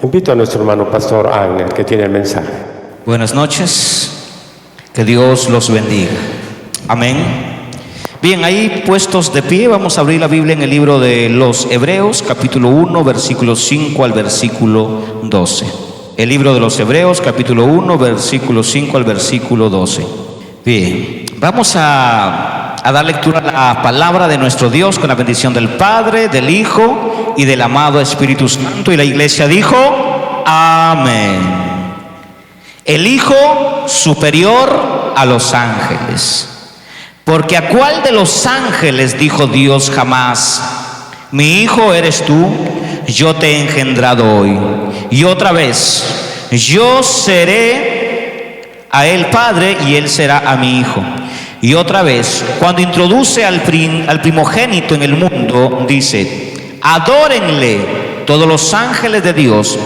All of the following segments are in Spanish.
Invito a nuestro hermano Pastor Ángel, que tiene el mensaje. Buenas noches, que Dios los bendiga. Amén. Bien, ahí puestos de pie, vamos a abrir la Biblia en el libro de los Hebreos, capítulo 1, versículo 5 al versículo 12. El libro de los Hebreos, capítulo 1, versículo 5 al versículo 12. Bien, vamos a dar lectura a la palabra de nuestro Dios con la bendición del Padre, del Hijo y del amado Espíritu Santo. Y la iglesia dijo: amén. El Hijo superior a los ángeles. Porque ¿a cuál de los ángeles dijo Dios jamás: mi hijo eres tú, yo te he engendrado hoy? Y otra vez: yo seré a él padre y él será a mi hijo. Y otra vez, cuando introduce al primogénito en el mundo, dice: adórenle todos los ángeles de Dios.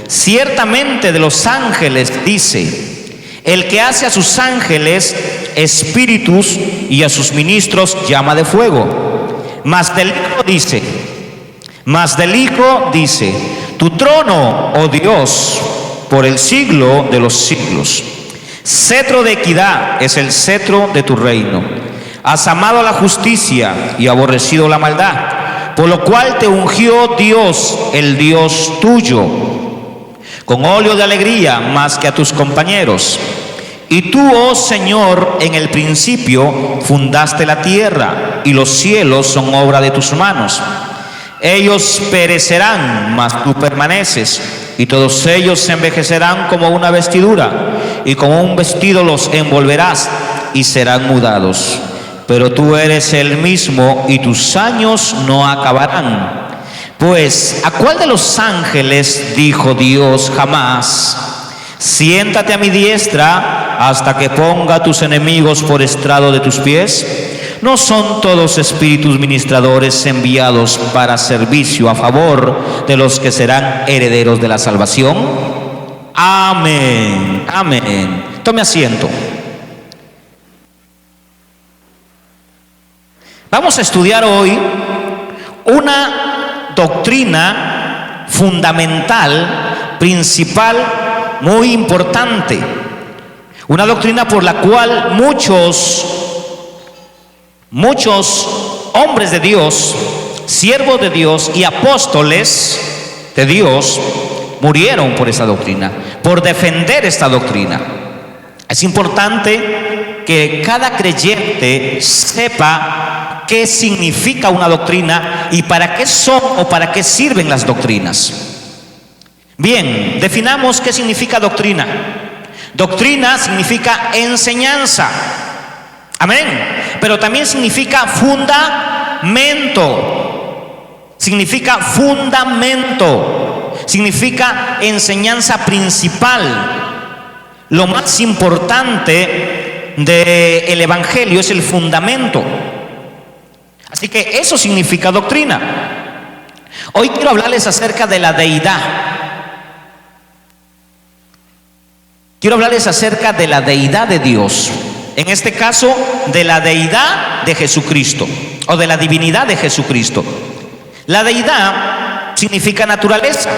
Ciertamente de los ángeles dice: el que hace a sus ángeles espíritus y a sus ministros llama de fuego. Mas del Hijo dice: tu trono, oh Dios, por el siglo de los siglos. Cetro de equidad es el cetro de tu reino. Has amado la justicia y aborrecido la maldad, por lo cual te ungió Dios, el Dios tuyo, con óleo de alegría más que a tus compañeros. Y tú, oh Señor, en el principio fundaste la tierra, y los cielos son obra de tus manos. Ellos perecerán, mas tú permaneces, y todos ellos se envejecerán como una vestidura, y como un vestido los envolverás, y serán mudados. Pero tú eres el mismo, y tus años no acabarán. Pues, ¿a cuál de los ángeles dijo Dios jamás: siéntate a mi diestra hasta que ponga a tus enemigos por estrado de tus pies? ¿No son todos espíritus ministradores enviados para servicio a favor de los que serán herederos de la salvación? Amén, amén. Tome asiento. Vamos a estudiar hoy una doctrina fundamental, principal, muy importante. Una doctrina por la cual muchos hombres de Dios, siervos de Dios y apóstoles de Dios murieron por esa doctrina, por defender esta doctrina. Es importante que cada creyente sepa qué significa una doctrina y para qué son o para qué sirven las doctrinas. Bien, definamos qué significa doctrina. Doctrina significa enseñanza. Amén. Pero también significa fundamento. Significa fundamento. Significa enseñanza principal. Lo más importante del evangelio es el fundamento. Así que eso significa doctrina. Hoy quiero hablarles acerca de la deidad. Quiero hablarles acerca de la deidad de Dios. En este caso, de la deidad de Jesucristo, o de la divinidad de Jesucristo. La deidad significa naturaleza.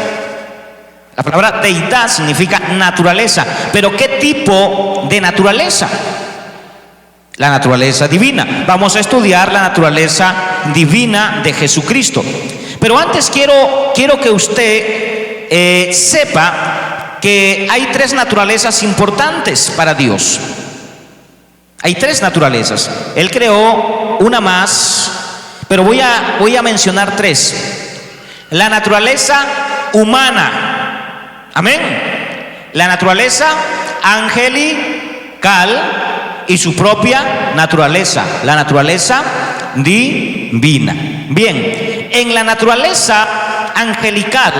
La palabra deidad significa naturaleza. Pero ¿qué tipo de naturaleza? La naturaleza divina. Vamos a estudiar la naturaleza divina de Jesucristo. Pero antes quiero que usted sepa que hay tres naturalezas importantes para Dios. Hay tres naturalezas. Él creó una más, pero voy a mencionar tres. La naturaleza humana. Amén. La naturaleza angelical y su propia naturaleza. La naturaleza divina. Bien, en la naturaleza angelical,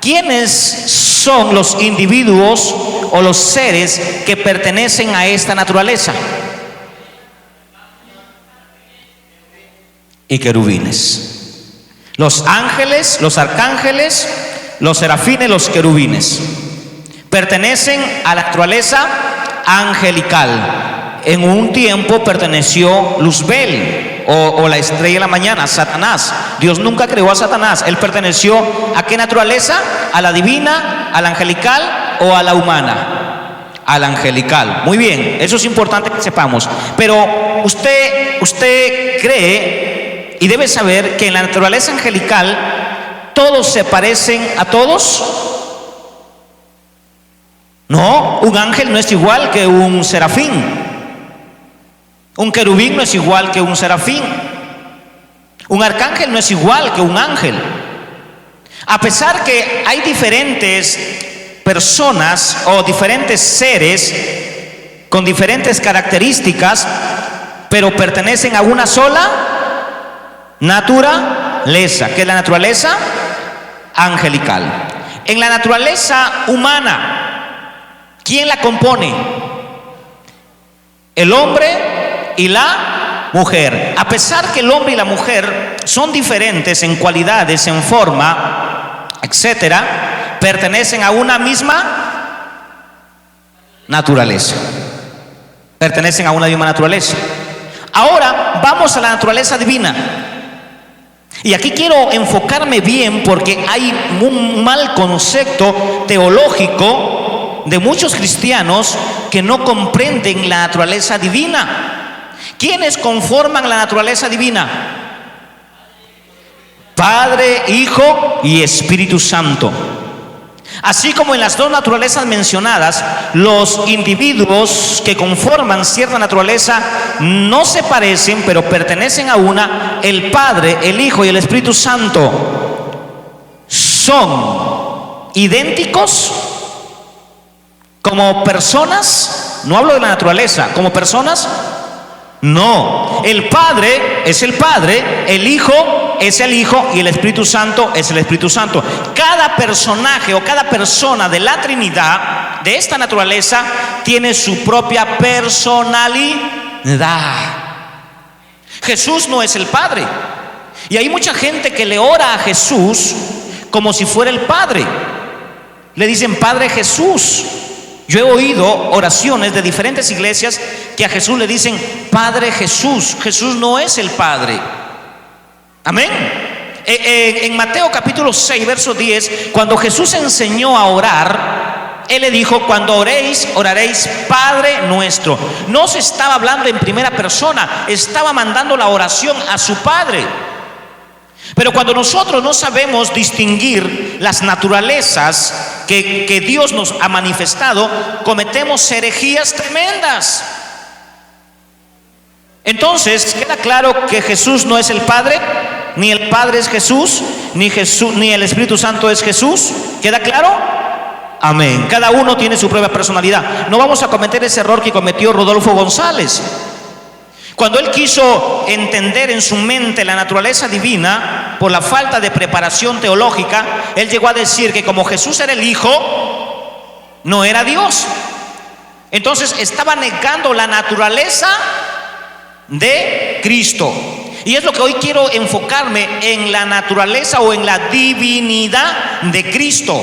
¿quiénes son los individuos o los seres que pertenecen a esta naturaleza? Y querubines. Los ángeles, los arcángeles, los serafines, los querubines pertenecen a la naturaleza angelical. En un tiempo perteneció Luzbel o la estrella de la mañana, Satanás. Dios nunca creó a Satanás. Él perteneció ¿a qué naturaleza? ¿A la divina, a la angelical o a la humana? A la angelical. Muy bien, eso es importante que sepamos. Pero usted cree y debe saber que en la naturaleza angelical todos se parecen a todos. No, un ángel no es igual que un serafín. Un querubín no es igual que un serafín. Un arcángel no es igual que un ángel. A pesar que hay diferentes personas o diferentes seres con diferentes características, pero pertenecen a una sola naturaleza, que es la naturaleza angelical. En la naturaleza humana, ¿quién la compone? El hombre y la mujer. A pesar que el hombre y la mujer son diferentes en cualidades, en forma, etcétera, pertenecen a una misma naturaleza. Pertenecen a una misma naturaleza. Ahora vamos a la naturaleza divina. Y aquí quiero enfocarme bien porque hay un mal concepto teológico de muchos cristianos que no comprenden la naturaleza divina. ¿Quiénes conforman la naturaleza divina? Padre, Hijo y Espíritu Santo. Así como en las dos naturalezas mencionadas, los individuos que conforman cierta naturaleza no se parecen, pero pertenecen a una. El Padre, el Hijo y el Espíritu Santo son idénticos como personas. No hablo de la naturaleza, como personas. No, el Padre es el Padre, el Hijo es el Hijo y el Espíritu Santo es el Espíritu Santo. Cada personaje o cada persona de la Trinidad, de esta naturaleza, tiene su propia personalidad. Jesús no es el Padre. Y hay mucha gente que le ora a Jesús como si fuera el Padre. Le dicen Padre Jesús. Yo he oído oraciones de diferentes iglesias que a Jesús le dicen Padre Jesús. Jesús no es el Padre. Amén. En Mateo capítulo 6, verso 10, cuando Jesús enseñó a orar, Él le dijo: cuando oréis, oraréis Padre nuestro. No se estaba hablando en primera persona, estaba mandando la oración a su Padre. Pero cuando nosotros no sabemos distinguir las naturalezas que Dios nos ha manifestado, cometemos herejías tremendas. Entonces, queda claro que Jesús no es el Padre, ni el Padre es Jesús, ni el Espíritu Santo es Jesús. ¿Queda claro? Amén. Cada uno tiene su propia personalidad. No vamos a cometer ese error que cometió Rodolfo González. Cuando él quiso entender en su mente la naturaleza divina, por la falta de preparación teológica, él llegó a decir que como Jesús era el Hijo, no era Dios. Entonces estaba negando la naturaleza de Cristo. Y es lo que hoy quiero enfocarme, en la naturaleza o en la divinidad de Cristo.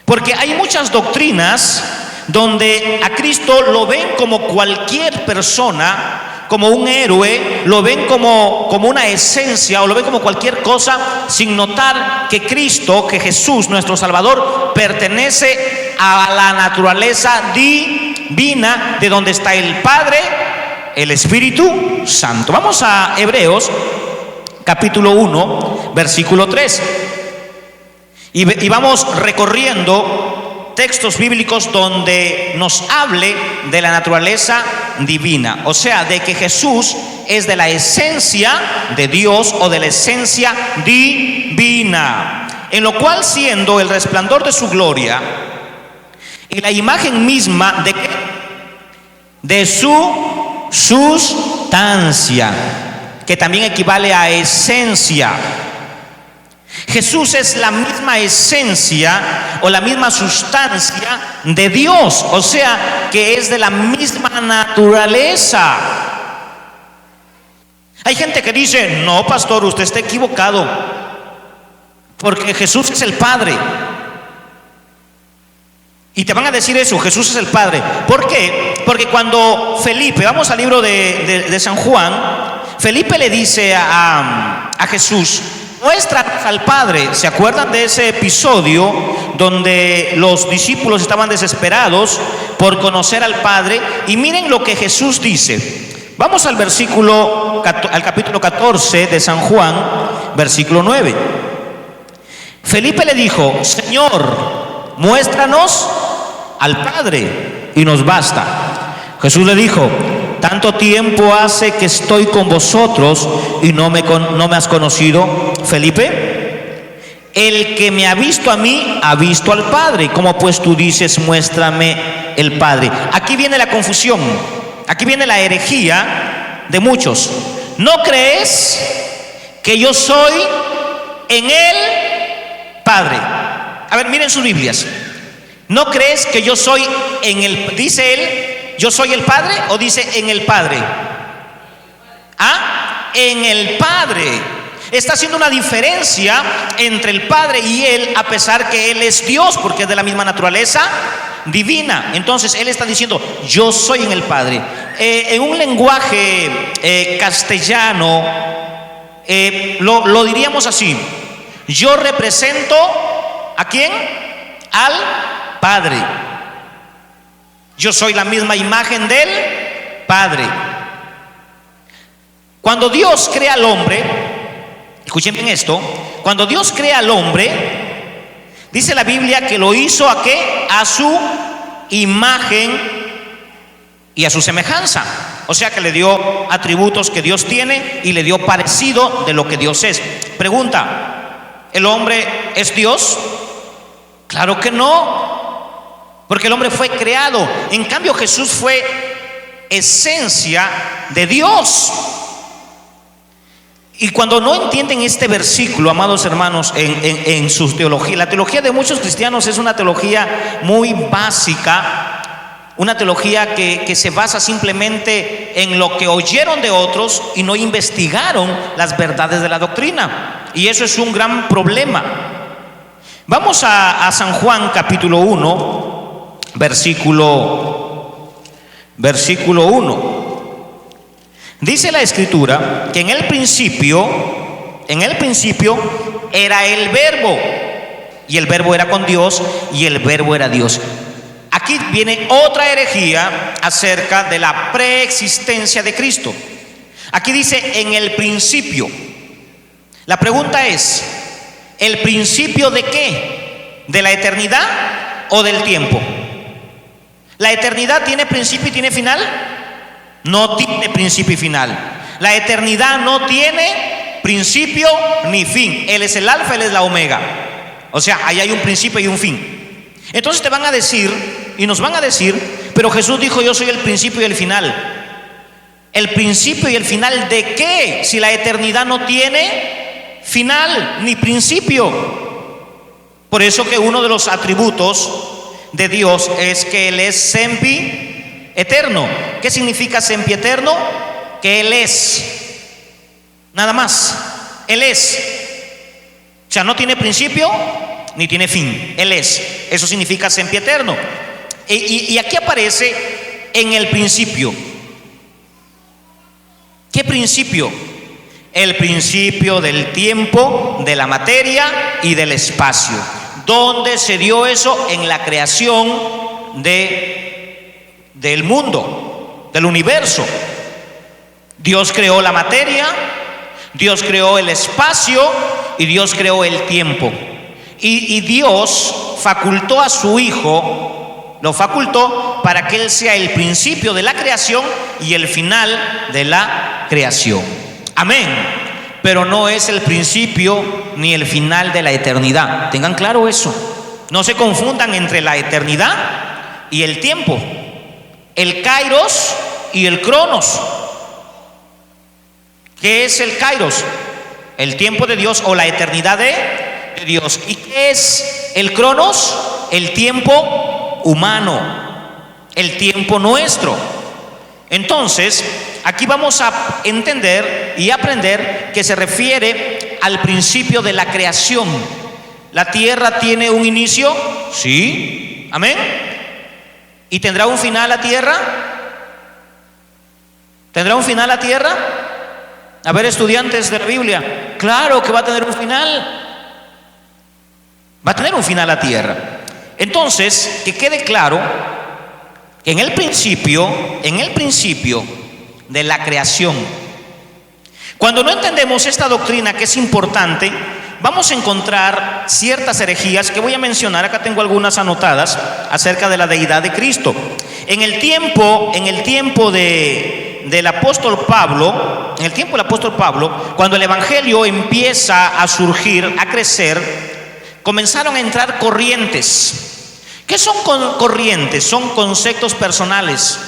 Porque hay muchas doctrinas donde a Cristo lo ven como cualquier persona, como un héroe, lo ven como una esencia, o lo ven como cualquier cosa, sin notar que Cristo, que Jesús, nuestro Salvador, pertenece a la naturaleza divina, de donde está el Padre, el Espíritu Santo. Vamos a Hebreos capítulo 1, versículo 3. Y vamos recorriendo textos bíblicos donde nos hable de la naturaleza divina, o sea, de que Jesús es de la esencia de Dios o de la esencia divina, en lo cual, siendo el resplandor de su gloria y la imagen misma de su sustancia, que también equivale a esencia. Jesús es la misma esencia o la misma sustancia de Dios, o sea, que es de la misma naturaleza. Hay gente que dice: no, pastor, usted está equivocado, porque Jesús es el Padre. Y te van a decir eso: Jesús es el Padre. ¿Por qué? Porque cuando Felipe, vamos al libro de San Juan, Felipe le dice a Jesús: muéstranos al Padre. ¿Se acuerdan de ese episodio donde los discípulos estaban desesperados por conocer al Padre? Y miren lo que Jesús dice. Vamos al capítulo 14 de San Juan, versículo 9. Felipe le dijo: Señor, muéstranos al Padre y nos basta. Jesús le dijo: tanto tiempo hace que estoy con vosotros y no me has conocido, Felipe. El que me ha visto a mí ha visto al Padre. ¿Cómo pues tú dices, muéstrame el Padre? Aquí viene la confusión, aquí viene la herejía de muchos. ¿No crees que yo soy en el Padre? A ver, miren sus Biblias. ¿No crees que yo soy en el, dice él, yo soy el Padre, o dice en el Padre? ¿Ah? En el Padre. Está haciendo una diferencia entre el Padre y él, a pesar que él es Dios, porque es de la misma naturaleza divina. Entonces él está diciendo: yo soy en el Padre. En un lenguaje castellano lo diríamos así: yo represento ¿a quién? Al Padre. Yo soy la misma imagen del Padre. Cuando Dios crea al hombre, escuchen bien esto, cuando Dios crea al hombre, dice la Biblia que lo hizo ¿a qué? A su imagen y a su semejanza. O sea que le dio atributos que Dios tiene y le dio parecido de lo que Dios es. Pregunta: ¿el hombre es Dios? Claro que no, porque el hombre fue creado. En cambio, Jesús fue esencia de Dios. Y cuando no entienden este versículo, amados hermanos, en su teología, la teología de muchos cristianos es una teología muy básica, una teología que se basa simplemente en lo que oyeron de otros y no investigaron las verdades de la doctrina. Y eso es un gran problema. Vamos a San Juan capítulo 1, versículo 1. Dice la Escritura que en el principio era el Verbo, y el Verbo era con Dios, y el Verbo era Dios. Aquí viene otra herejía acerca de la preexistencia de Cristo. Aquí dice en el principio. La pregunta es: ¿el principio de qué? ¿De la eternidad o del tiempo? ¿La eternidad tiene principio y tiene final? No tiene principio y final. La eternidad no tiene principio ni fin. Él es el alfa, él es la omega. O sea, ahí hay un principio y un fin. Entonces te van a decir, y nos van a decir: pero Jesús dijo: yo soy el principio y el final. ¿El principio y el final de qué? Si la eternidad no tiene final ni principio. Por eso que uno de los atributos de Dios es que Él es sempi eterno. ¿Qué significa sempieterno? Que Él es, nada más. Él es. O sea, no tiene principio ni tiene fin. Él es. Eso significa sempieterno. Y aquí aparece en el principio. ¿Qué principio? El principio del tiempo, de la materia y del espacio. ¿Dónde se dio eso? En la creación del mundo, del universo. Dios creó la materia, Dios creó el espacio y Dios creó el tiempo. Y Dios facultó a su Hijo, lo facultó para que Él sea el principio de la creación y el final de la creación. Amén. Pero no es el principio ni el final de la eternidad. Tengan claro eso. No se confundan entre la eternidad y el tiempo. El kairos y el cronos. ¿Qué es el kairos? El tiempo de Dios o la eternidad de Dios. ¿Y qué es el cronos? El tiempo humano, el tiempo nuestro. Entonces, aquí vamos a entender y aprender que se refiere al principio de la creación. ¿La tierra tiene un inicio? Sí. Amén. ¿Y tendrá un final la tierra? ¿Tendrá un final la tierra? A ver, estudiantes de la Biblia, claro que va a tener un final. Va a tener un final la tierra. Entonces, que quede claro que en el principio de la creación, cuando no entendemos esta doctrina que es importante, vamos a encontrar ciertas herejías que voy a mencionar. Acá tengo algunas anotadas acerca de la deidad de Cristo. En el tiempo del apóstol Pablo, cuando el evangelio empieza a surgir, a crecer, comenzaron a entrar corrientes. ¿Qué son corrientes? Son conceptos personales,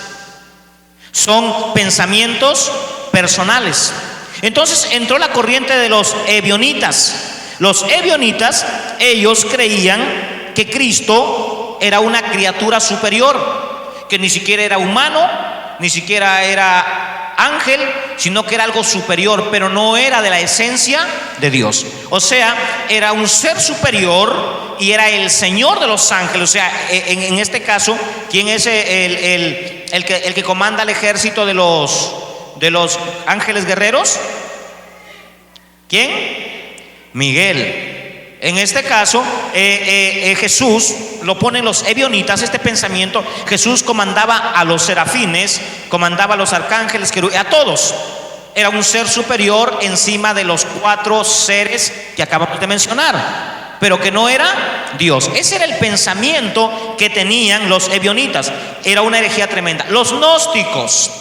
son pensamientos personales. Entonces entró la corriente de los ebionitas. Los ebionitas, ellos creían que Cristo era una criatura superior, que ni siquiera era humano, ni siquiera era ángel, sino que era algo superior, pero no era de la esencia de Dios. O sea, era un ser superior y era el Señor de los ángeles. O sea, en este caso, ¿quién es el que comanda el ejército de los ángeles guerreros? ¿Quién? Miguel. En este caso, Jesús lo ponen los ebionitas, este pensamiento. Jesús comandaba a los serafines, comandaba a los arcángeles, a todos. Era un ser superior encima de los 4 seres que acabamos de mencionar, pero que no era Dios. Ese era el pensamiento que tenían los ebionitas. Era una herejía tremenda. Los gnósticos,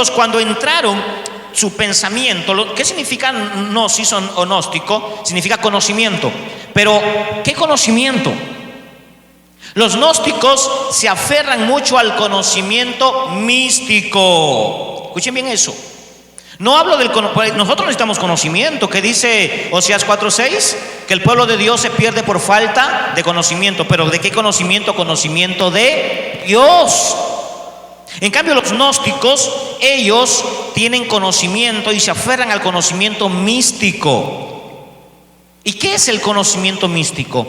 cuando entraron, su pensamiento, ¿qué significa gnosis o gnóstico? Significa conocimiento. Pero ¿qué conocimiento? Los gnósticos se aferran mucho al conocimiento místico. Escuchen bien eso. No hablo del conocimiento. Nosotros necesitamos conocimiento, que dice Oseas 4:6, que el pueblo de Dios se pierde por falta de conocimiento. Pero ¿de qué conocimiento? Conocimiento de Dios. En cambio, los gnósticos, ellos tienen conocimiento y se aferran al conocimiento místico. ¿Y qué es el conocimiento místico?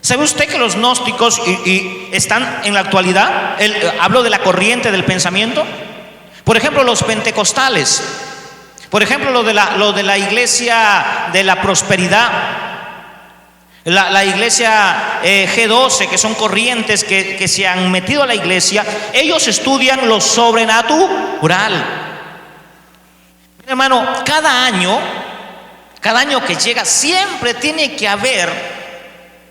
¿Sabe usted que los gnósticos y están en la actualidad? Hablo de la corriente del pensamiento. Por ejemplo, los pentecostales. Por ejemplo, lo de la iglesia de la prosperidad. La iglesia G12, que son corrientes que se han metido a la iglesia. Ellos estudian lo sobrenatural. Hermano, cada año que llega, siempre tiene que haber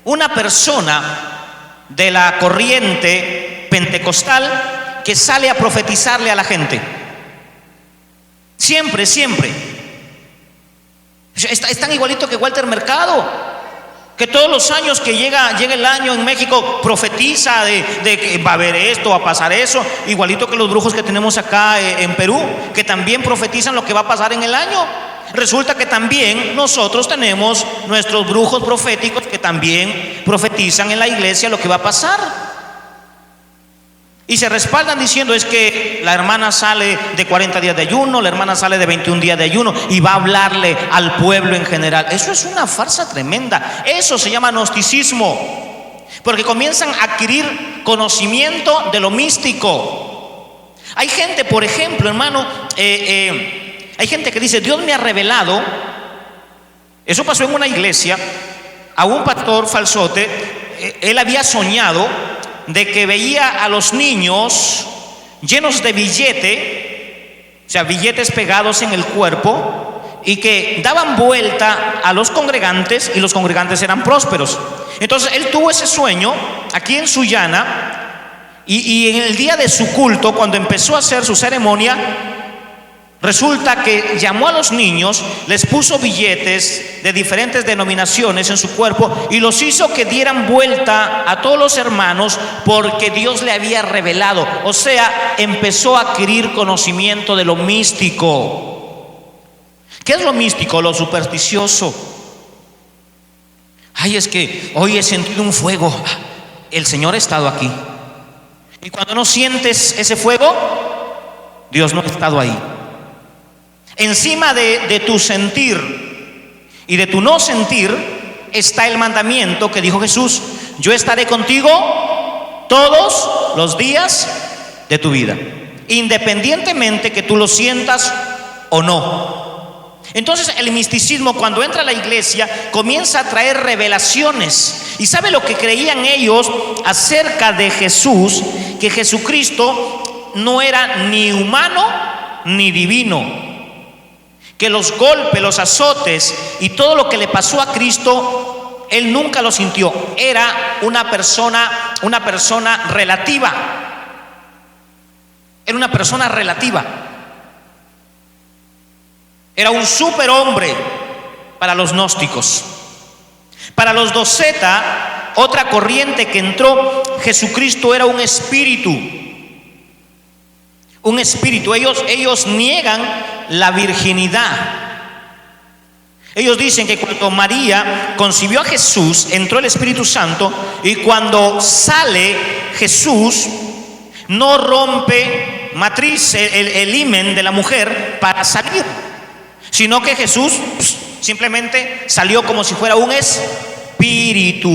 una persona de la corriente pentecostal que sale a profetizarle a la gente. Siempre. Están igualito que Walter Mercado, que todos los años que llega el año en México profetiza de que va a haber esto, va a pasar eso, igualito que los brujos que tenemos acá en Perú, que también profetizan lo que va a pasar en el año. Resulta que también nosotros tenemos nuestros brujos proféticos que también profetizan en la iglesia lo que va a pasar. Y se respaldan diciendo, es que la hermana sale de 40 días de ayuno, la hermana sale de 21 días de ayuno y va a hablarle al pueblo en general. Eso es una farsa tremenda. Eso se llama gnosticismo, porque comienzan a adquirir conocimiento de lo místico. Hay gente, por ejemplo, hermano, hay gente que dice, Dios me ha revelado. Eso pasó en una iglesia. A un pastor falsote, él había soñado de que veía a los niños llenos de billete, o sea, billetes pegados en el cuerpo, y que daban vuelta a los congregantes, y los congregantes eran prósperos. Entonces él tuvo ese sueño aquí en Sullana, y en el día de su culto, cuando empezó a hacer su ceremonia, resulta que llamó a los niños, les puso billetes de diferentes denominaciones en su cuerpo y los hizo que dieran vuelta a todos los hermanos, porque Dios le había revelado. O sea, empezó a adquirir conocimiento de lo místico. ¿Qué es lo místico? Lo supersticioso. Ay, es que hoy he sentido un fuego. El Señor ha estado aquí. Y cuando no sientes ese fuego, Dios no ha estado ahí. Encima de tu sentir y de tu no sentir está el mandamiento que dijo Jesús: yo estaré contigo todos los días de tu vida, independientemente que tú lo sientas o no. Entonces el misticismo, cuando entra a la iglesia, comienza a traer revelaciones. ¿Y sabe lo que creían ellos acerca de Jesús? Que Jesucristo no era ni humano ni divino, que los golpes, los azotes y todo lo que le pasó a Cristo, Él nunca lo sintió. Era una persona relativa. Era una persona relativa. Era un superhombre para los gnósticos. Para los doceta, otra corriente que entró, Jesucristo era un espíritu. Un espíritu. Ellos niegan la virginidad. Ellos dicen que cuando María concibió a Jesús, entró el Espíritu Santo, y cuando sale Jesús, no rompe matriz, el himen de la mujer para salir, sino que Jesús simplemente salió como si fuera un espíritu.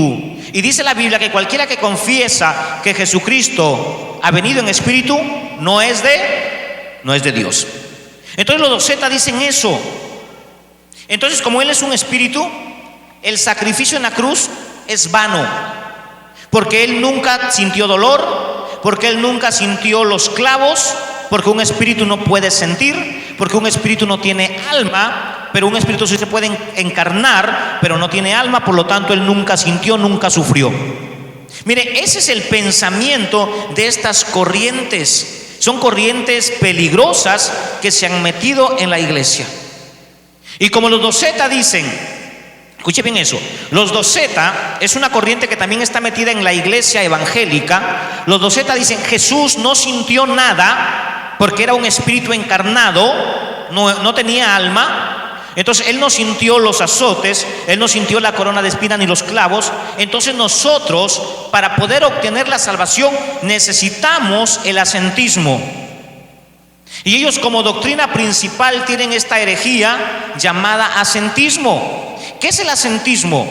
Y dice la Biblia que cualquiera que confiesa que Jesucristo ha venido en espíritu no es de Dios. Entonces los docetas dicen eso. Entonces, como Él es un espíritu, el sacrificio en la cruz es vano, porque Él nunca sintió dolor, porque Él nunca sintió los clavos, porque un espíritu no puede sentir, porque un espíritu no tiene alma, pero un espíritu sí se puede encarnar, pero no tiene alma, por lo tanto Él nunca sintió, nunca sufrió. Mire, ese es el pensamiento de estas corrientes. Son corrientes peligrosas que se han metido en la iglesia. Y como los doceta dicen, escuche bien eso, los doceta es una corriente que también está metida en la iglesia evangélica. Los doceta dicen, Jesús no sintió nada porque era un espíritu encarnado, no tenía alma. Entonces Él no sintió los azotes, Él no sintió la corona de espinas ni los clavos. Entonces nosotros, para poder obtener la salvación, necesitamos el asentismo. Y ellos, como doctrina principal, tienen esta herejía llamada asentismo. ¿Qué es el asentismo?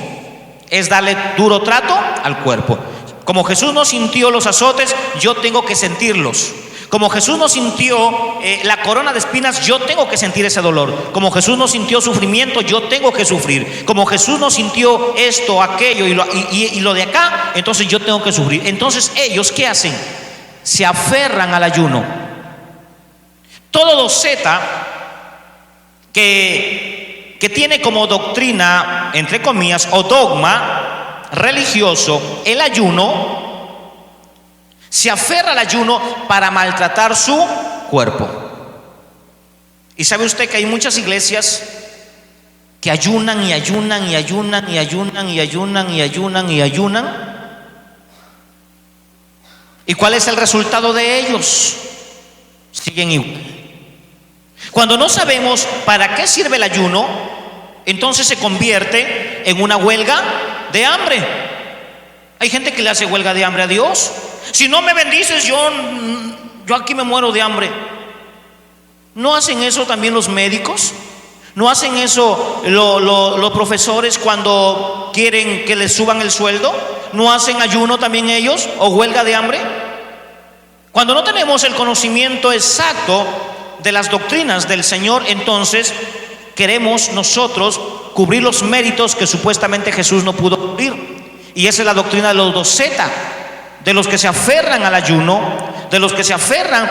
Es darle duro trato al cuerpo. Como Jesús no sintió los azotes, yo tengo que sentirlos. Como Jesús no sintió la corona de espinas, yo tengo que sentir ese dolor. Como Jesús no sintió sufrimiento, yo tengo que sufrir. Como Jesús no sintió esto, aquello y lo de acá, entonces yo tengo que sufrir. Entonces ellos, ¿qué hacen? Se aferran al ayuno. Todo doceta que tiene como doctrina, entre comillas, o dogma religioso el ayuno, se aferra al ayuno para maltratar su cuerpo. Y sabe usted que hay muchas iglesias que ayunan y ayunan y ayunan y ayunan y ayunan y ayunan y ayunan. ¿Y cuál es el resultado de ellos? Siguen igual. Cuando no sabemos para qué sirve el ayuno, entonces se convierte en una huelga de hambre. Hay gente que le hace huelga de hambre a Dios. Si no me bendices, yo aquí me muero de hambre. ¿No hacen eso también los médicos? ¿No hacen eso los profesores cuando quieren que les suban el sueldo? ¿No hacen ayuno también ellos o huelga de hambre? Cuando no tenemos el conocimiento exacto de las doctrinas del Señor, entonces queremos nosotros cubrir los méritos que supuestamente Jesús no pudo cubrir. Y esa es la doctrina de los doceta, de los que se aferran al ayuno, de los que se aferran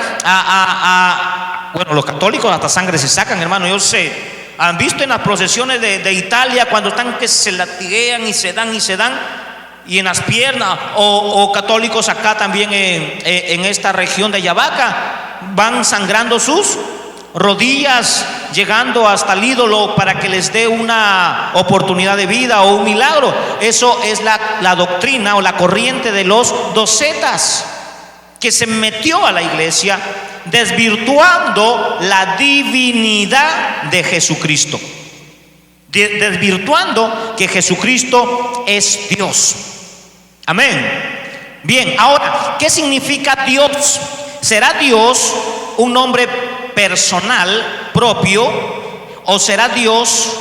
bueno, los católicos hasta sangre se sacan, hermano. Yo sé, han visto en las procesiones de Italia cuando están que se latiguean y se dan y en las piernas, o católicos acá también en esta región de Ayabaca van sangrando sus rodillas, llegando hasta el ídolo para que les dé una oportunidad de vida o un milagro. Eso es la doctrina o la corriente de los docetas, que se metió a la iglesia desvirtuando la divinidad de Jesucristo, desvirtuando que Jesucristo es Dios. Amén. Bien, ahora, ¿qué significa Dios? ¿Será Dios un nombre personal, propio, o será Dios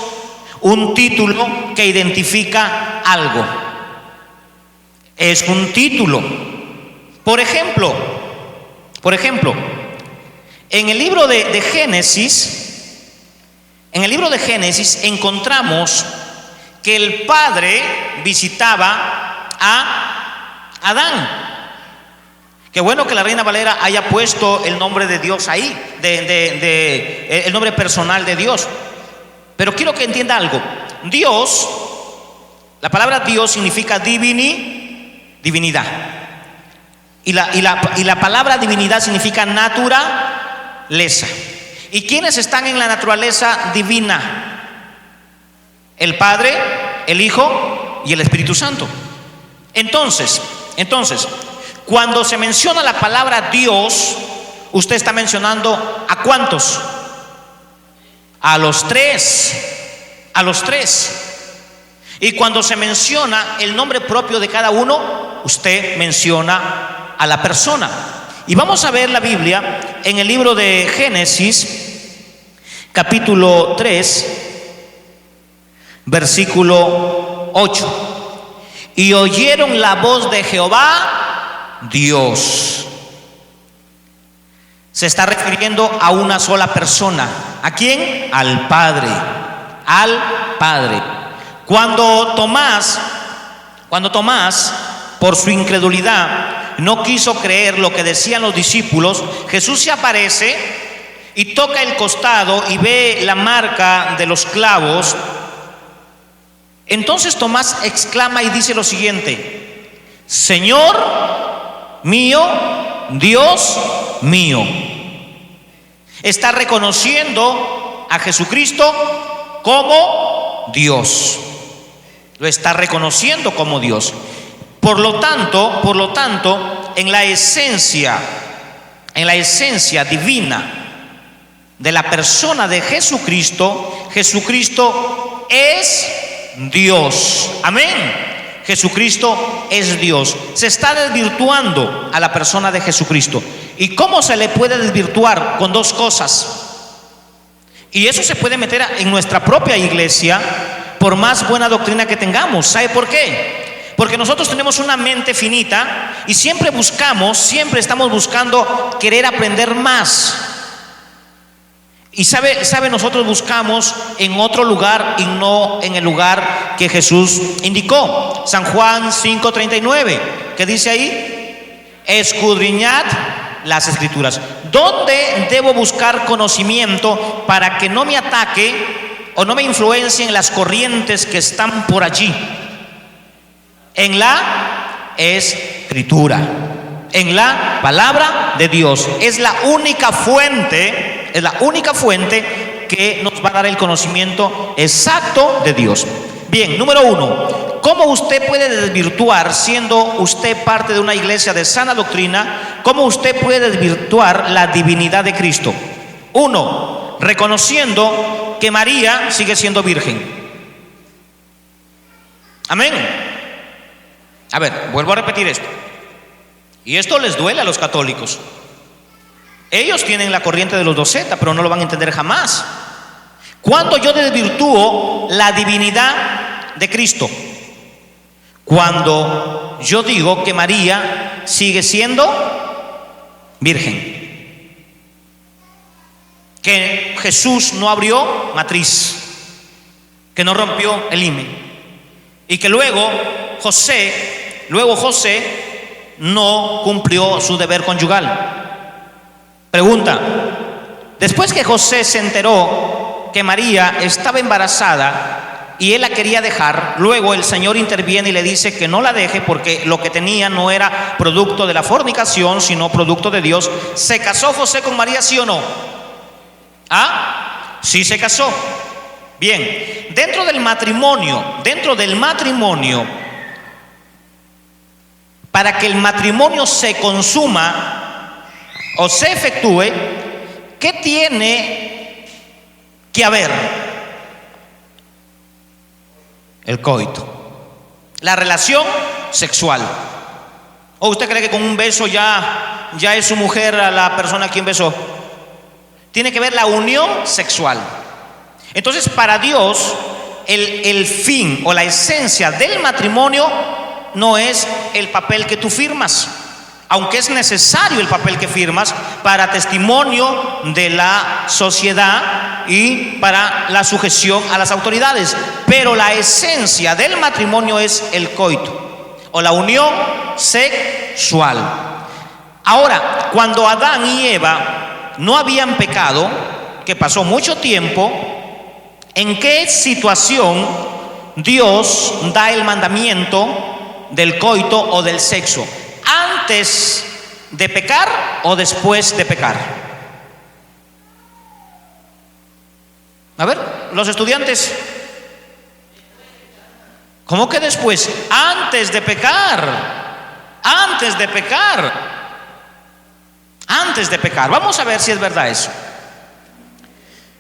un título que identifica algo? Es un título. Por ejemplo, en el libro de Génesis, En el libro de Génesis encontramos que el Padre visitaba a Adán. Qué bueno que la Reina Valera haya puesto el nombre de Dios ahí, el nombre personal de Dios. Pero quiero que entienda algo. Dios, la palabra Dios significa divinidad. Y la palabra divinidad significa naturaleza. ¿Y quiénes están en la naturaleza divina? El Padre, el Hijo y el Espíritu Santo. Entonces, cuando se menciona la palabra Dios, usted está mencionando ¿a cuántos? A los tres. A los tres. Y cuando se menciona el nombre propio de cada uno, usted menciona a la persona. Y vamos a ver la Biblia en el libro de Génesis, capítulo 3, versículo 8. Y oyeron la voz de Jehová, Dios. Se está refiriendo a una sola persona. ¿A quién? Al Padre. Al Padre. Cuando Tomás, por su incredulidad, no quiso creer lo que decían los discípulos, Jesús se aparece y toca el costado y ve la marca de los clavos. Entonces Tomás exclama y dice lo siguiente: Señor mío, Dios mío. Está reconociendo a Jesucristo como Dios. Lo está reconociendo como Dios. Por lo tanto, en la esencia divina de la persona de Jesucristo, Jesucristo es Dios. Amén. Jesucristo es Dios. Se está desvirtuando a la persona de Jesucristo. ¿Y cómo se le puede desvirtuar? Con dos cosas. Y eso se puede meter en nuestra propia iglesia, por más buena doctrina que tengamos. ¿Sabe por qué? Porque nosotros tenemos una mente finita y siempre estamos buscando querer aprender más. Y sabe, nosotros buscamos en otro lugar y no en el lugar que Jesús indicó. San Juan 5:39, ¿qué dice ahí? Escudriñad las Escrituras. ¿Dónde debo buscar conocimiento para que no me ataque o no me influencien las corrientes que están por allí? En la Escritura, en la palabra de Dios. Es la única fuente que nos va a dar el conocimiento exacto de Dios. Bien, número 1, ¿cómo usted puede desvirtuar, siendo usted parte de una iglesia de sana doctrina, cómo usted puede desvirtuar la divinidad de Cristo? 1, reconociendo que María sigue siendo virgen. Amén. A ver, vuelvo a repetir esto. Y esto les duele a los católicos. Ellos tienen la corriente de los 2Z, pero no lo van a entender jamás. ¿Cuándo yo desvirtúo la divinidad de Cristo? Cuando yo digo que María sigue siendo virgen, que Jesús no abrió matriz, que no rompió el himen, y que luego José no cumplió su deber conyugal. Pregunta: después que José se enteró que María estaba embarazada y él la quería dejar, luego el Señor interviene y le dice que no la deje porque lo que tenía no era producto de la fornicación, sino producto de Dios. ¿Se casó José con María, sí o no? ¿Ah? Sí, se casó. Bien, dentro del matrimonio, para que el matrimonio se consuma o se efectúe, ¿qué tiene que haber? El coito, la relación sexual. ¿O usted cree que con un beso ya es su mujer a la persona a quien besó? Tiene que ver la unión sexual. Entonces, para Dios, el fin o la esencia del matrimonio no es el papel que tú firmas, aunque es necesario el papel que firmas para testimonio de la sociedad y para la sujeción a las autoridades. Pero la esencia del matrimonio es el coito o la unión sexual. Ahora, cuando Adán y Eva no habían pecado, que pasó mucho tiempo, ¿en qué situación Dios da el mandamiento del coito o del sexo? ¿Antes de pecar o después de pecar? A ver, los estudiantes. ¿Cómo que después? Antes de pecar. Antes de pecar. Antes de pecar. Vamos a ver si es verdad eso.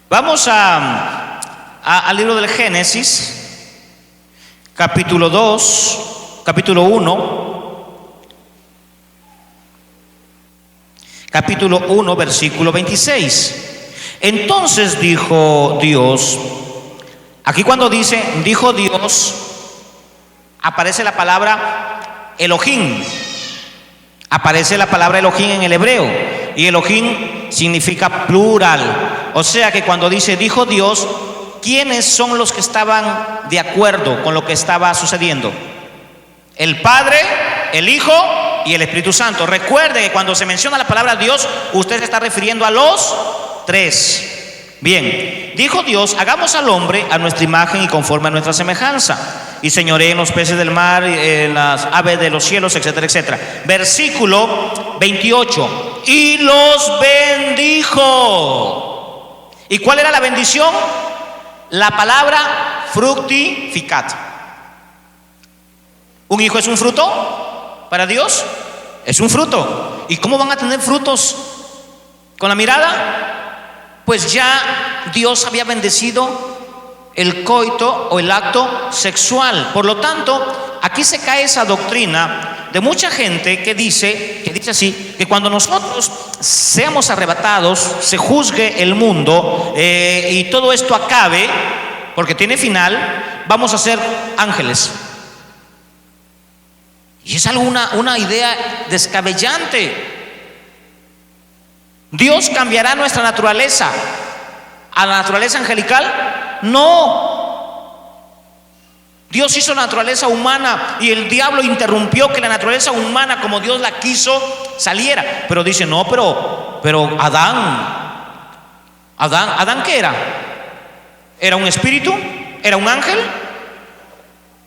Vamos al libro del Génesis, capítulo 2, capítulo 1, capítulo 1, versículo 26. Entonces dijo Dios, aquí cuando dijo Dios, aparece la palabra Elohim, aparece la palabra Elohim en el hebreo, y Elohim significa plural. O sea que cuando dijo Dios, ¿quiénes son los que estaban de acuerdo con lo que estaba sucediendo? El Padre, el Hijo y el Espíritu Santo. Recuerde que cuando se menciona la palabra Dios, usted se está refiriendo a los tres. Bien, dijo Dios, hagamos al hombre a nuestra imagen y conforme a nuestra semejanza, y señoree en los peces del mar, en las aves de los cielos, etcétera, etcétera. Versículo 28. Y los bendijo. ¿Y cuál era la bendición? La palabra fructificad. ¿Un hijo es un fruto para Dios? Es un fruto. ¿Y cómo van a tener frutos? ¿Con la mirada? Pues ya Dios había bendecido el coito o el acto sexual. Por lo tanto, aquí se cae esa doctrina de mucha gente que dice así, que cuando nosotros seamos arrebatados, se juzgue el mundo y todo esto acabe, porque tiene final, vamos a ser ángeles. Y es una idea descabellante. ¿Dios cambiará nuestra naturaleza a la naturaleza angelical? No. Dios hizo la naturaleza humana y el diablo interrumpió que la naturaleza humana, como Dios la quiso, saliera. Pero dice, no, pero Adán, ¿qué era? ¿Era un espíritu? ¿Era un ángel?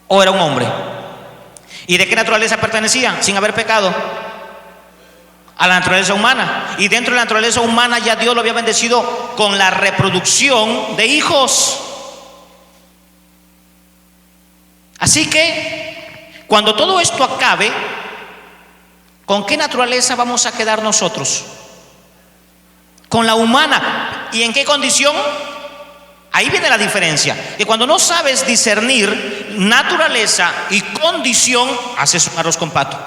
¿O era un hombre? ¿Y de qué naturaleza pertenecía sin haber pecado? A la naturaleza humana. Y dentro de la naturaleza humana ya Dios lo había bendecido con la reproducción de hijos. Así que cuando todo esto acabe, ¿con qué naturaleza vamos a quedar nosotros? Con la humana. ¿Y en qué condición? Ahí viene la diferencia, que cuando no sabes discernir naturaleza y condición, haces un arroz con pato.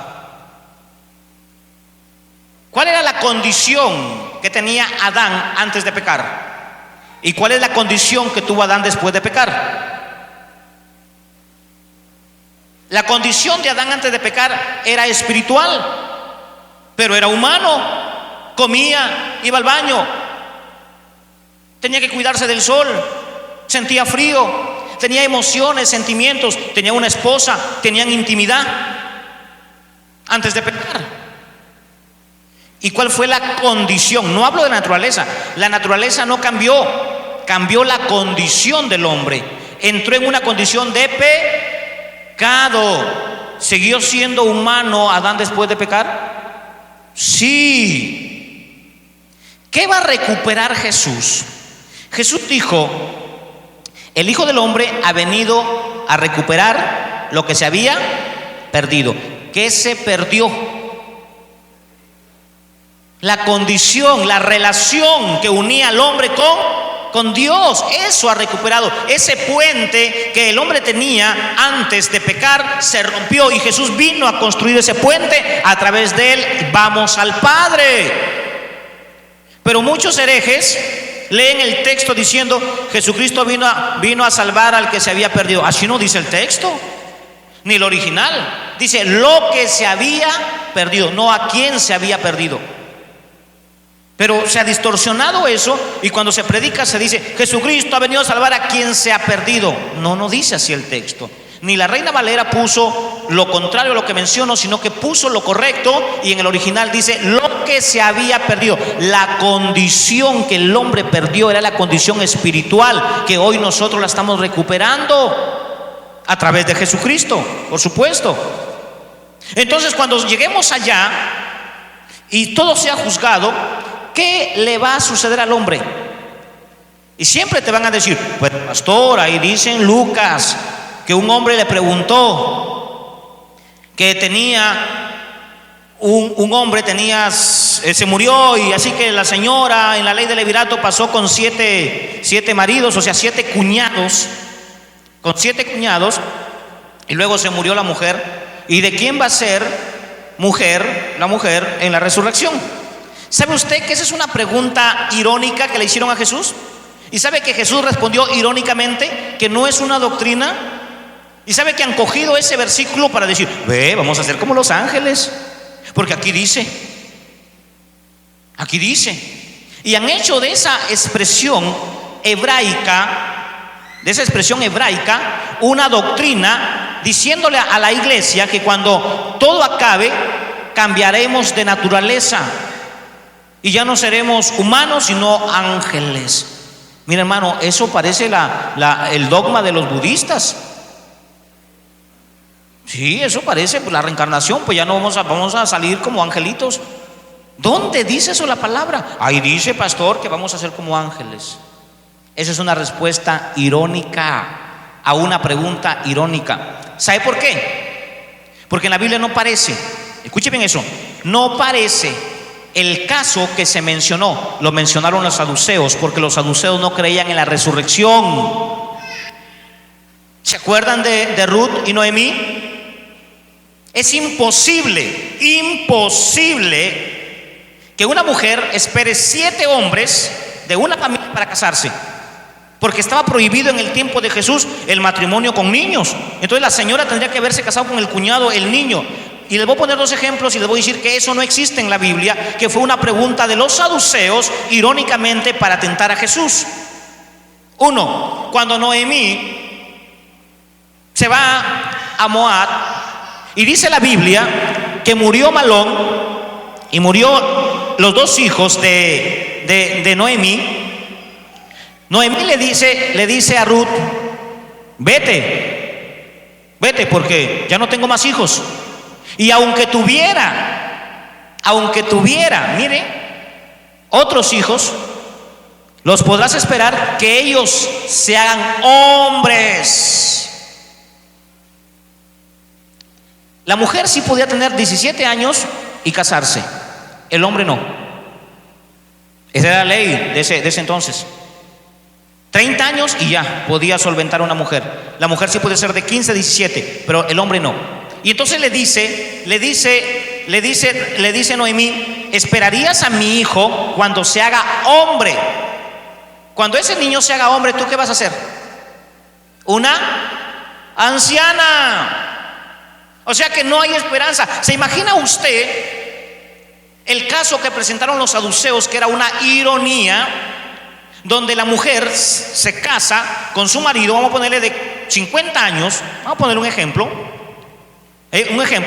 ¿Cuál era la condición que tenía Adán antes de pecar? ¿Y cuál es la condición que tuvo Adán después de pecar? La condición de Adán antes de pecar era espiritual, pero era humano. Comía, iba al baño, tenía que cuidarse del sol, sentía frío, tenía emociones, sentimientos, tenía una esposa, tenían intimidad antes de pecar. ¿Y cuál fue la condición? No hablo de naturaleza. La naturaleza no cambió, cambió la condición del hombre. Entró en una condición de pecado. ¿Siguió siendo humano Adán después de pecar? Sí. ¿Qué va a recuperar Jesús? Jesús dijo, el Hijo del Hombre ha venido a recuperar lo que se había perdido. ¿Qué se perdió? La condición, la relación que unía al hombre con Dios. Eso ha recuperado. Ese puente que el hombre tenía antes de pecar se rompió y Jesús vino a construir ese puente. A través de él vamos al Padre. Pero muchos herejes leen el texto diciendo Jesucristo vino a salvar al que se había perdido. Así no dice el texto, ni el original. Dice lo que se había perdido, no a quién se había perdido. Pero se ha distorsionado eso, y cuando se predica se dice: Jesucristo ha venido a salvar a quien se ha perdido. No, no dice así el texto. Ni la Reina Valera puso lo contrario a lo que menciono, sino que puso lo correcto, y en el original dice lo que se había perdido. La condición que el hombre perdió era la condición espiritual, que hoy nosotros la estamos recuperando a través de Jesucristo, por supuesto. Entonces, cuando lleguemos allá y todo sea juzgado, ¿qué le va a suceder al hombre? Y siempre te van a decir: pues pastor, ahí dice en Lucas que un hombre le preguntó que tenía un hombre se murió, y así que la señora en la ley del levirato pasó con siete maridos, o sea, 7 cuñados, con 7 cuñados, y luego se murió la mujer. ¿Y de quién va a ser la mujer en la resurrección? ¿Sabe usted que esa es una pregunta irónica que le hicieron a Jesús? ¿Y sabe que Jesús respondió irónicamente que no es una doctrina? ¿Y sabe que han cogido ese versículo para decir: ve, vamos a hacer como los ángeles? Porque aquí dice, y han hecho de esa expresión hebraica, una doctrina, diciéndole a la iglesia que cuando todo acabe cambiaremos de naturaleza y ya no seremos humanos sino ángeles. Mira, hermano, eso parece el dogma de los budistas. Sí, eso parece la reencarnación, pues ya no vamos a salir como angelitos. ¿Dónde dice eso la palabra? Ahí dice, pastor, que vamos a ser como ángeles. Esa es una respuesta irónica a una pregunta irónica. ¿Sabe por qué? Porque en la Biblia no parece, escuche bien eso, no parece el caso que se mencionó. Lo mencionaron los saduceos, porque los saduceos no creían en la resurrección. ¿Se acuerdan de Ruth y Noemí? Es imposible que una mujer espere 7 hombres de una familia para casarse, porque estaba prohibido en el tiempo de Jesús el matrimonio con niños. Entonces la señora tendría que haberse casado con el cuñado, el niño. Y les voy a poner 2 ejemplos y les voy a decir que eso no existe en la Biblia, que fue una pregunta de los saduceos irónicamente para tentar a Jesús. 1, cuando Noemí se va a Moab, y dice la Biblia que murió Malón y murió los 2 hijos de Noemí. Noemí le dice a Ruth: vete porque ya no tengo más hijos. Y aunque tuviera, mire, otros hijos, los podrás esperar que ellos se hagan hombres. La mujer sí podía tener 17 años y casarse, el hombre no. Esa era la ley de ese entonces. 30 años y ya podía solventar a una mujer. La mujer sí puede ser de 15 a 17, pero el hombre no. Y entonces le dice Noemí: esperarías a mi hijo cuando se haga hombre. Cuando ese niño se haga hombre, ¿tú qué vas a hacer? Una anciana. O sea que no hay esperanza. ¿Se imagina usted el caso que presentaron los saduceos, que era una ironía, donde la mujer se casa con su marido, vamos a ponerle de 50 años, vamos a ponerle un ejemplo,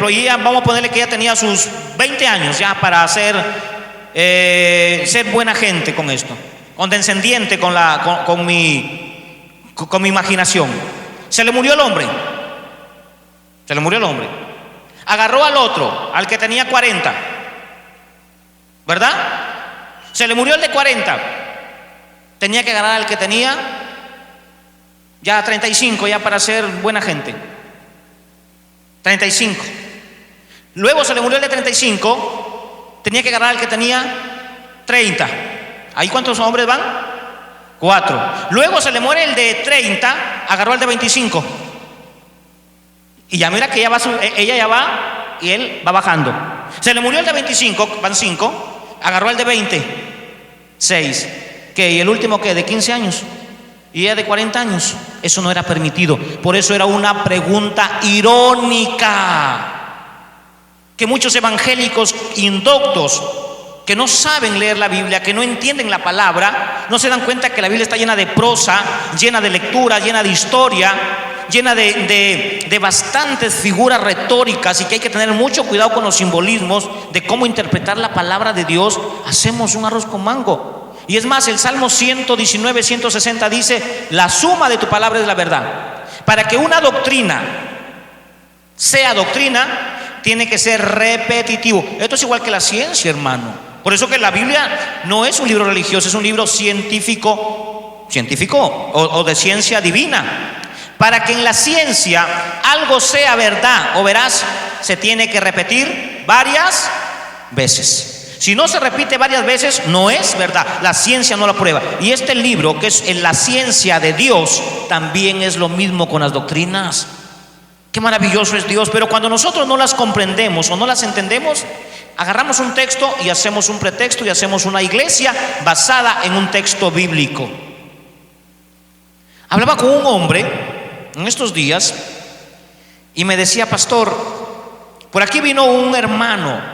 y ella, vamos a ponerle que ella tenía sus 20 años ya para ser buena gente con esto, condescendiente con mi imaginación. Se le murió el hombre. Agarró al otro, al que tenía 40, ¿verdad? Se le murió el de 40. Tenía que agarrar al que tenía ya 35, ya para ser buena gente. 35. Luego se le murió el de 35. Tenía que agarrar al que tenía 30. ¿Ahí cuántos hombres van? 4. Luego se le muere el de 30. Agarró al de 25. Y ya mira que ella ya va y él va bajando. Se le murió el de 25, van 5. Agarró al de 20, 6. ¿Qué? ¿Y el último qué? De 15 años. Y ella de 40 años. Eso no era permitido. Por eso era una pregunta irónica, que muchos evangélicos indoctos que no saben leer la Biblia, que no entienden la palabra, no se dan cuenta que la Biblia está llena de prosa, llena de lectura, llena de historia, llena de bastantes figuras retóricas, y que hay que tener mucho cuidado con los simbolismos de cómo interpretar la palabra de Dios. Hacemos un arroz con mango. Y es más, el Salmo 119, 160 dice: la suma de tu palabra es la verdad. Para que una doctrina sea doctrina, tiene que ser repetitivo. Esto es igual que la ciencia, hermano. Por eso que la Biblia no es un libro religioso, es un libro científico o de ciencia divina. Para que en la ciencia algo sea verdad o veraz, se tiene que repetir varias veces. Si no se repite varias veces, no es verdad. La ciencia no la prueba. Y este libro, que es en la ciencia de Dios, también es lo mismo con las doctrinas. Qué maravilloso es Dios. Pero cuando nosotros no las comprendemos o no las entendemos, agarramos un texto y hacemos un pretexto y hacemos una iglesia basada en un texto bíblico. Hablaba con un hombre en estos días y me decía: pastor, por aquí vino un hermano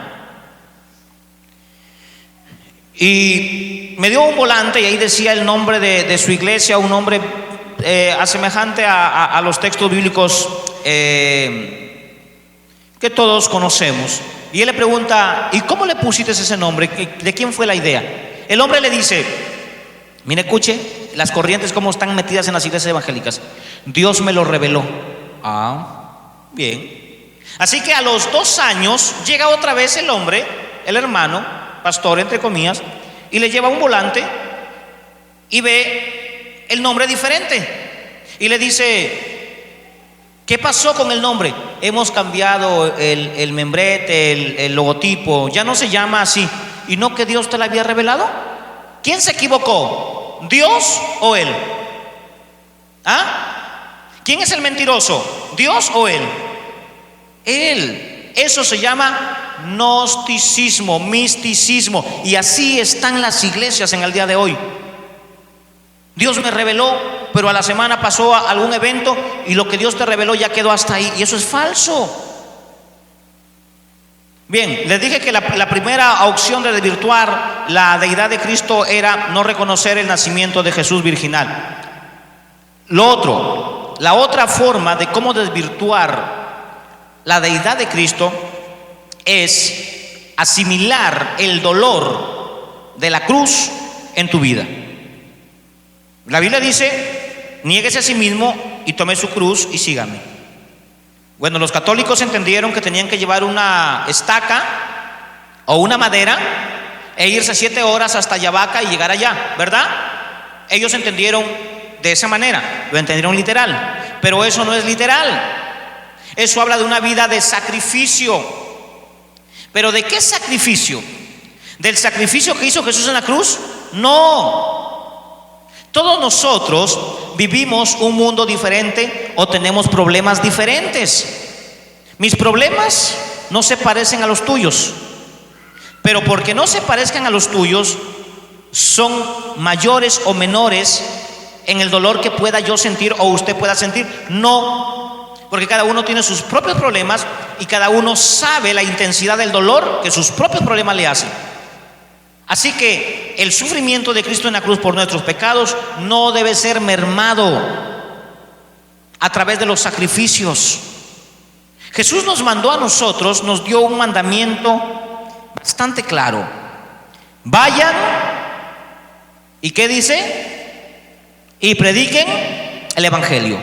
y me dio un volante y ahí decía el nombre de su iglesia, un nombre asemejante a los textos bíblicos que todos conocemos. Y él le pregunta: ¿y cómo le pusiste ese nombre? ¿De quién fue la idea? El hombre le dice: mire, escuche las corrientes como están metidas en las iglesias evangélicas. Dios me lo reveló. Bien. Así que a los 2 años llega otra vez el hombre, el hermano, pastor entre comillas, y le lleva un volante y ve el nombre diferente. Y le dice: ¿qué pasó con el nombre? Hemos cambiado el membrete, el logotipo, ya no se llama así. ¿Y no que Dios te lo había revelado? ¿Quién se equivocó? ¿Dios o él? ¿Quién es el mentiroso? ¿Dios o él? Él. Eso se llama gnosticismo, misticismo. Y así están las iglesias en el día de hoy. Dios me reveló, pero a la semana pasó a algún evento y lo que Dios te reveló ya quedó hasta ahí. Y eso es falso. Bien, les dije que la primera opción de desvirtuar la deidad de Cristo era no reconocer el nacimiento de Jesús virginal. La otra forma de cómo desvirtuar la deidad de Cristo es asimilar el dolor de la cruz en tu vida. La Biblia dice: niéguese a sí mismo y tome su cruz y sígame. Bueno, los católicos entendieron que tenían que llevar una estaca o una madera e irse 7 horas hasta Yavaca y llegar allá, ¿verdad? Ellos entendieron de esa manera, lo entendieron literal, pero eso no es literal. Eso habla de una vida de sacrificio. ¿Pero de qué sacrificio? ¿Del sacrificio que hizo Jesús en la cruz? No. Todos nosotros vivimos un mundo diferente o tenemos problemas diferentes. Mis problemas no se parecen a los tuyos, pero porque no se parezcan a los tuyos, son mayores o menores en el dolor que pueda yo sentir o usted pueda sentir. No, porque cada uno tiene sus propios problemas y cada uno sabe la intensidad del dolor que sus propios problemas le hacen. Así que el sufrimiento de Cristo en la cruz por nuestros pecados no debe ser mermado a través de los sacrificios. Jesús nos mandó a nosotros, nos dio un mandamiento bastante claro: vayan, ¿y qué dice? Y prediquen el evangelio.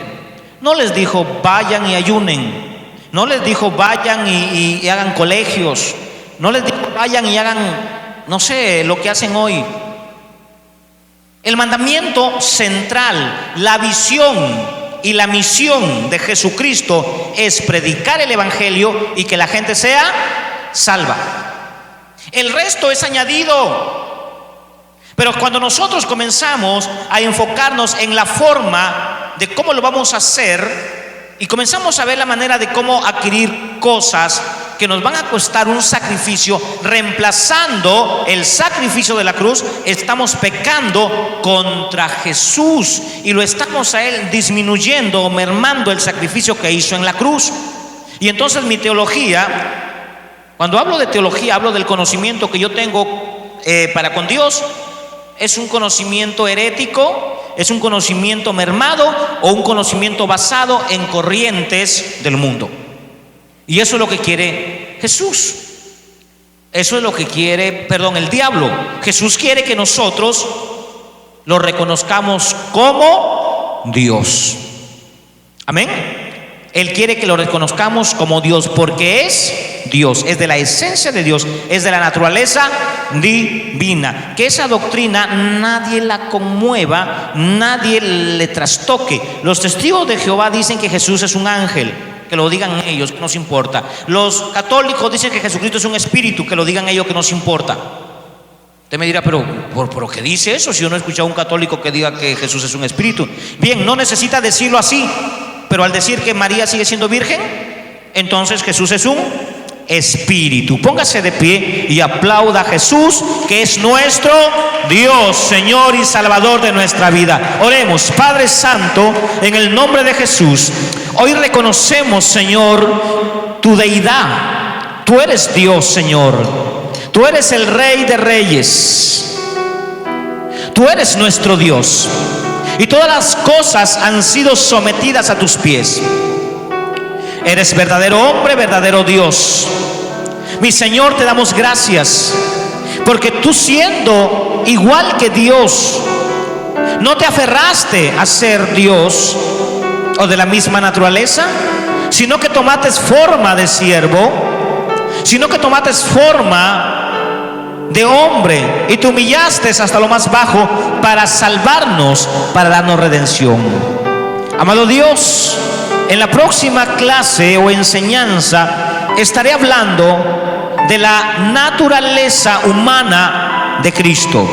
No les dijo vayan y ayunen, no les dijo vayan y hagan colegios, no les dijo vayan y hagan, no sé, lo que hacen hoy. El mandamiento central, la visión y la misión de Jesucristo es predicar el evangelio y que la gente sea salva. El resto es añadido. Pero cuando nosotros comenzamos a enfocarnos en la forma de cómo lo vamos a hacer y comenzamos a ver la manera de cómo adquirir cosas que nos van a costar un sacrificio, reemplazando el sacrificio de la cruz, estamos pecando contra Jesús y lo estamos a Él disminuyendo o mermando el sacrificio que hizo en la cruz. Y entonces mi teología, cuando hablo de teología, hablo del conocimiento que yo tengo para con Dios es un conocimiento herético, es un conocimiento mermado o un conocimiento basado en corrientes del mundo. Y eso es lo que quiere Jesús. Eso es lo que quiere, el diablo. Jesús quiere que nosotros lo reconozcamos como Dios. Amén. Él quiere que lo reconozcamos como Dios porque es Dios, es de la esencia de Dios, es de la naturaleza divina. Que esa doctrina nadie la conmueva, nadie le trastoque. Los testigos de Jehová dicen que Jesús es un ángel. Que lo digan ellos, que nos importa. Los católicos dicen que Jesucristo es un espíritu, que lo digan ellos, que nos importa. Usted me dirá, pero ¿qué dice eso? Si yo no he escuchado a un católico que diga que Jesús es un espíritu. Bien, no necesita decirlo así, pero al decir que María sigue siendo virgen, entonces Jesús es un espíritu. Póngase de pie y aplauda a Jesús, que es nuestro Dios, Señor y Salvador de nuestra vida. Oremos. Padre Santo, en el nombre de Jesús, hoy reconocemos, Señor, tu deidad. Tú eres Dios, Señor. Tú eres el Rey de Reyes. Tú eres nuestro Dios. Y todas las cosas han sido sometidas a tus pies. Eres verdadero hombre, verdadero Dios. Mi Señor, te damos gracias porque tú, siendo igual que Dios, no te aferraste a ser Dios o de la misma naturaleza, sino que tomaste forma de siervo, sino que tomaste forma de hombre y te humillaste hasta lo más bajo para salvarnos, para darnos redención. Amado Dios, en la próxima clase o enseñanza estaré hablando de la naturaleza humana de Cristo.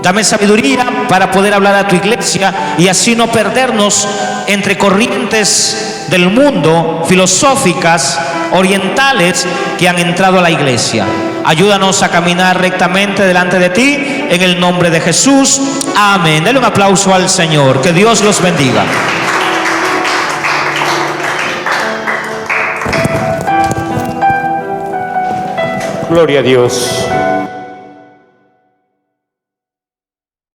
Dame sabiduría para poder hablar a tu iglesia y así no perdernos entre corrientes del mundo, filosóficas, orientales, que han entrado a la iglesia. Ayúdanos a caminar rectamente delante de ti, en el nombre de Jesús. Amén. Denle un aplauso al Señor. Que Dios los bendiga. Gloria a Dios.